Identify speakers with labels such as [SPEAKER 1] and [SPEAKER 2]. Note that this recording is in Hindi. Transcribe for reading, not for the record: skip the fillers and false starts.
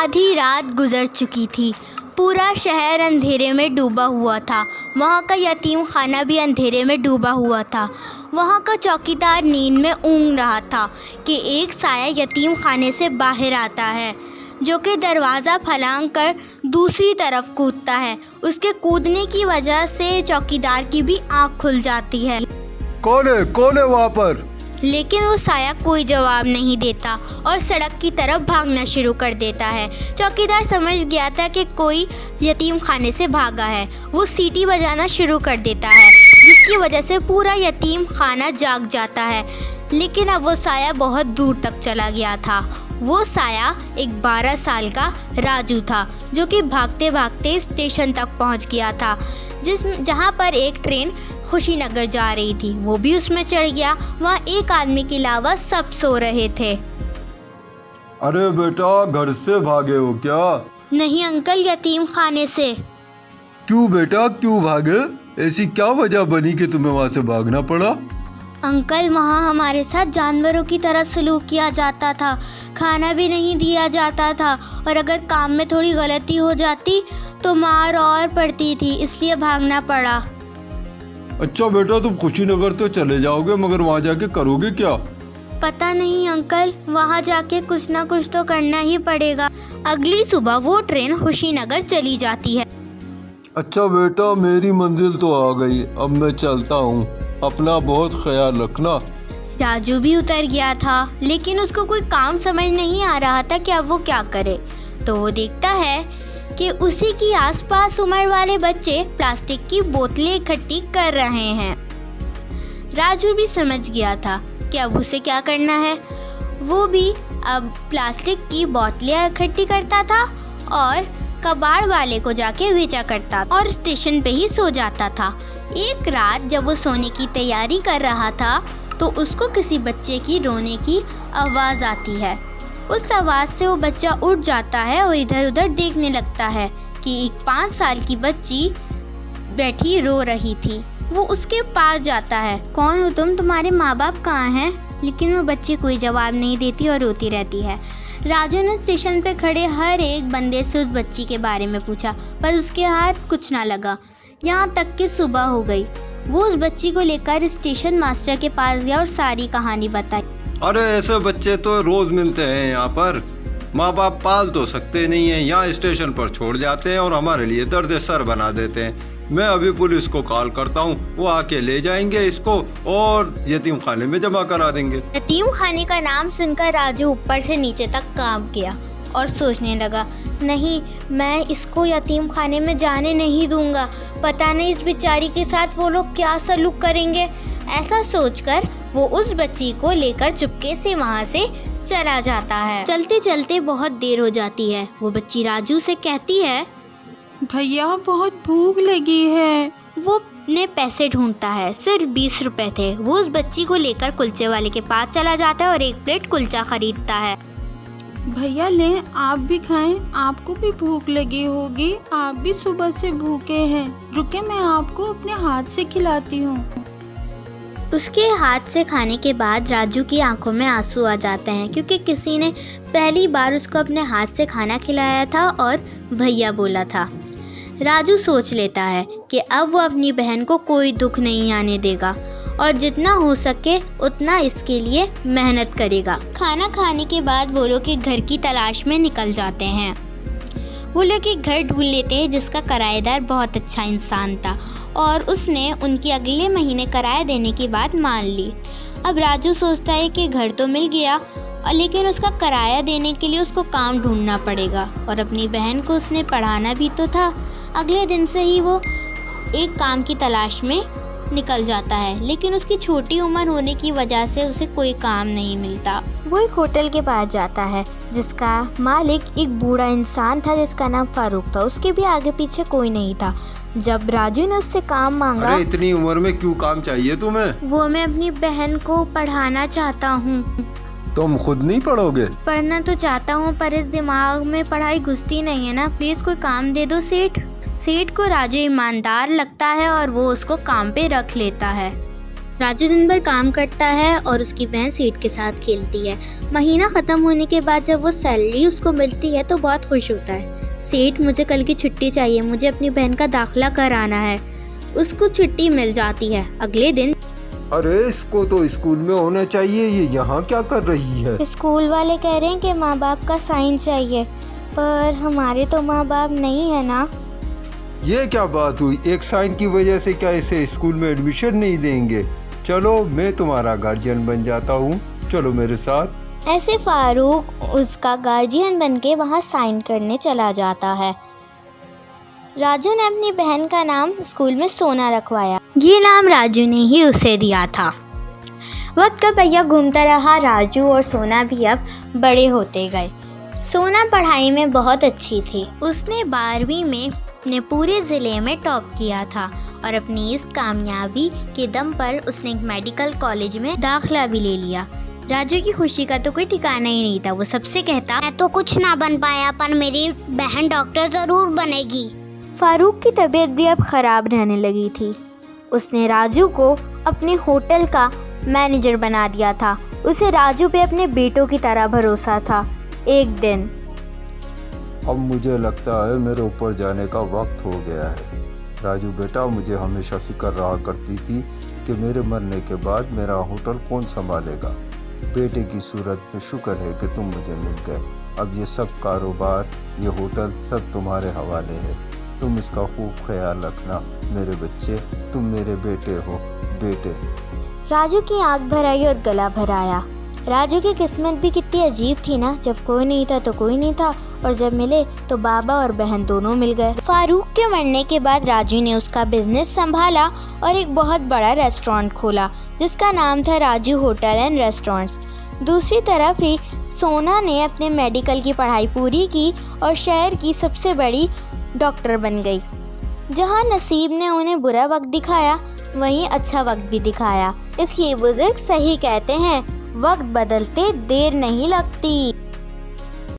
[SPEAKER 1] आधी रात गुजर चुकी थी। पूरा शहर अंधेरे में डूबा हुआ था। वहाँ का यतीम खाना भी अंधेरे में डूबा हुआ था। वहाँ का चौकीदार नींद में ऊँघ रहा था कि एक साया यतीम खाने से बाहर आता है, जो कि दरवाज़ा फलांग कर दूसरी तरफ कूदता है। उसके कूदने की वजह से चौकीदार की भी आँख खुल जाती है।
[SPEAKER 2] कौन है वहाँ पर?
[SPEAKER 1] लेकिन वो साया कोई जवाब नहीं देता और सड़क की तरफ भागना शुरू कर देता है। चौकीदार समझ गया था कि कोई यतीम खाने से भागा है। वो सीटी बजाना शुरू कर देता है, जिसकी वजह से पूरा यतीम खाना जाग जाता है। लेकिन अब वो साया बहुत दूर तक चला गया था। वो साया एक 12 साल का राजू था, जो कि भागते भागते स्टेशन तक पहुंच गया था, जहां पर एक ट्रेन खुशीनगर जा रही थी। वो भी उसमें चढ़ गया। वहाँ एक आदमी के अलावा सब सो रहे थे।
[SPEAKER 2] अरे बेटा, घर से भागे हो क्या?
[SPEAKER 1] नहीं अंकल, यतीम खाने से।
[SPEAKER 2] क्यों बेटा, क्यों भागे? ऐसी क्या वजह बनी कि तुम्हें वहाँ से भागना पड़ा?
[SPEAKER 1] अंकल, वहाँ हमारे साथ जानवरों की तरह सलूक किया जाता था। खाना भी नहीं दिया जाता था और अगर काम में थोड़ी गलती हो जाती तो मार और पड़ती थी, इसलिए भागना पड़ा।
[SPEAKER 2] अच्छा बेटा, तुम खुशीनगर तो चले जाओगे, मगर वहाँ जाके करोगे क्या?
[SPEAKER 1] पता नहीं अंकल, वहाँ जाके कुछ ना कुछ तो करना ही पड़ेगा। अगली सुबह वो ट्रेन खुशीनगर चली जाती है।
[SPEAKER 2] अच्छा बेटा, मेरी मंजिल तो आ गई, अब मैं चलता हूँ। अपना बहुत ख्याल रखना।
[SPEAKER 1] राजू भी उतर गया था, लेकिन उसको कोई काम समझ नहीं आ रहा था कि अब वो क्या करे। तो वो देखता है कि उसी की आसपास उम्र वाले बच्चे प्लास्टिक की बोतलें इकट्ठी कर रहे हैं। राजू भी समझ गया था कि अब उसे क्या करना है। वो भी अब प्लास्टिक की बोतलें इकट्ठी करता था और कबाड़ वाले को जाके बेचा करता और स्टेशन पे ही सो जाता था। एक रात जब वो सोने की तैयारी कर रहा था तो उसको किसी बच्चे की रोने की आवाज़ आती है। उस आवाज़ से वो बच्चा उठ जाता है और इधर उधर देखने लगता है कि एक 5 साल की बच्ची बैठी रो रही थी। वो उसके पास जाता है। कौन हो तुम? तुम्हारे माँ बाप कहाँ हैं? लेकिन वो बच्ची कोई जवाब नहीं देती और रोती रहती है। राजू ने स्टेशन पे खड़े हर एक बंदे से उस बच्ची के बारे में पूछा, पर उसके हाथ कुछ ना लगा। यहाँ तक कि सुबह हो गई। वो उस बच्ची को लेकर स्टेशन मास्टर के पास गया और सारी कहानी बताई।
[SPEAKER 2] अरे ऐसे बच्चे तो रोज मिलते हैं यहाँ पर। माँ बाप पाल तो सकते नहीं हैं, यहाँ स्टेशन पर छोड़ जाते हैं और हमारे लिए दर्द सर बना देते हैं। मैं अभी पुलिस को कॉल करता हूँ, वो आके ले जाएंगे इसको और यतीम खाने में जमा करा देंगे।
[SPEAKER 1] यतीम खाने का नाम सुनकर राजू ऊपर से नीचे तक कांप गया और सोचने लगा, नहीं, मैं इसको यतीम खाने में जाने नहीं दूंगा। पता नहीं इस बेचारी के साथ वो लोग क्या सलूक करेंगे। ऐसा सोचकर वो उस बच्ची को लेकर चुपके से वहाँ से चला जाता है। चलते चलते बहुत देर हो जाती है। वो बच्ची राजू से कहती है,
[SPEAKER 3] भैया बहुत भूख लगी है।
[SPEAKER 1] वो ने पैसे ढूंढता है। सिर्फ 20 रुपए थे। वो उस बच्ची को लेकर कुलचे वाले के पास चला जाता है और एक प्लेट कुलचा खरीदता है।
[SPEAKER 3] भैया लें, आप भी खाएं, आपको भी भूख लगी होगी, आप भी सुबह से भूखे हैं। रुके, मैं आपको अपने हाथ से खिलाती हूँ।
[SPEAKER 1] उसके हाथ से खाने के बाद राजू की आंखों में आंसू आ जाते हैं, क्योंकि किसी ने पहली बार उसको अपने हाथ से खाना खिलाया था और भैया बोला था। राजू सोच लेता है कि अब वो अपनी बहन को कोई दुख नहीं आने देगा और जितना हो सके उतना इसके लिए मेहनत करेगा। खाना खाने के बाद वो लोग एक घर की तलाश में निकल जाते हैं। वो लोग एक घर ढूंढ लेते हैं जिसका किराएदार बहुत अच्छा इंसान था और उसने उनकी अगले महीने किराया देने की बात मान ली। अब राजू सोचता है कि घर तो मिल गया, लेकिन उसका किराया देने के लिए उसको काम ढूंढना पड़ेगा और अपनी बहन को उसने पढ़ाना भी तो था। अगले दिन से ही वो एक काम की तलाश में निकल जाता है, लेकिन उसकी छोटी उम्र होने की वजह से उसे कोई काम नहीं मिलता। वो एक होटल के पास जाता है जिसका मालिक एक बूढ़ा इंसान था जिसका नाम फारूक था। उसके भी आगे पीछे कोई नहीं था। जब राजू ने उससे काम मांगा,
[SPEAKER 2] अरे इतनी उम्र में क्यों काम चाहिए तुम्हें?
[SPEAKER 1] वो मैं अपनी बहन को पढ़ाना चाहता हूँ।
[SPEAKER 2] तुम खुद नहीं पढ़ोगे?
[SPEAKER 1] पढ़ना तो चाहता हूँ पर इस दिमाग में पढ़ाई घुसती नहीं है ना। प्लीज कोई काम दे दो सेठ। को राजू ईमानदार लगता है और वो उसको काम पे रख लेता है। राजू दिन भर काम करता है और उसकी बहन सेठ के साथ खेलती है। महीना ख़त्म होने के बाद जब वो सैलरी उसको मिलती है तो बहुत खुश होता है। सेठ, मुझे कल की छुट्टी चाहिए, मुझे अपनी बहन का दाखिला कराना है। उसको छुट्टी मिल जाती है। अगले दिन
[SPEAKER 2] अरे इसको तो स्कूल में होना चाहिए, ये यहाँ क्या कर रही है?
[SPEAKER 1] स्कूल वाले कह रहे हैं कि माँ बाप का साइन चाहिए, पर हमारे तो माँ बाप नहीं है ना।
[SPEAKER 2] ये क्या बात हुई? एक साइन की वजह से क्या इसे स्कूल में एडमिशन नहीं देंगे? चलो मैं तुम्हारा गार्जियन बन जाता हूँ, चलो मेरे साथ।
[SPEAKER 1] ऐसे फारूक उसका गार्जियन बनके वहाँ साइन करने चला जाता है। राजू ने अपनी बहन का नाम स्कूल में सोना रखवाया। ये नाम राजू ने ही उसे दिया था। वक्त का पहिया घूमता रहा। राजू और सोना भी अब बड़े होते गए। सोना पढ़ाई में बहुत अच्छी थी। उसने 12वीं में अपने पूरे ज़िले में टॉप किया था और अपनी इस कामयाबी के दम पर उसने एक मेडिकल कॉलेज में दाखिला भी ले लिया। राजू की खुशी का तो कोई ठिकाना ही नहीं था। वो सबसे कहता, मैं तो कुछ ना बन पाया पर मेरी बहन डॉक्टर ज़रूर बनेगी। फारूक की तबीयत भी अब ख़राब रहने लगी थी। उसने राजू को अपने होटल का मैनेजर बना दिया था। उसे राजू पे अपने बेटों की तरह भरोसा था। एक दिन,
[SPEAKER 2] अब मुझे लगता है मेरे ऊपर जाने का वक्त हो गया है। राजू बेटा, मुझे हमेशा फिक्र रहा करती थी कि मेरे मरने के बाद मेरा होटल कौन संभालेगा। बेटे की सूरत में शुक्र है कि तुम मुझे मिल गए। अब ये सब कारोबार, ये होटल सब तुम्हारे हवाले है। तुम इसका खूब ख्याल रखना मेरे बच्चे, तुम मेरे बेटे हो बेटे।
[SPEAKER 1] राजू की आंख भर आई और गला भर आया। राजू की किस्मत भी कितनी अजीब थी ना, जब कोई नहीं था तो कोई नहीं था और जब मिले तो बाबा और बहन दोनों मिल गए। फारूक के मरने के बाद राजू ने उसका बिजनेस संभाला और एक बहुत बड़ा रेस्टोरेंट खोला जिसका नाम था राजू होटल एंड रेस्टोरेंट्स। दूसरी तरफ ही सोना ने अपने मेडिकल की पढ़ाई पूरी की और शहर की सबसे बड़ी डॉक्टर बन गई। जहाँ नसीब ने उन्हें बुरा वक्त दिखाया वहीं अच्छा वक्त भी दिखाया। इसलिए बुजुर्ग सही कहते हैं, वक्त बदलते देर नहीं लगती।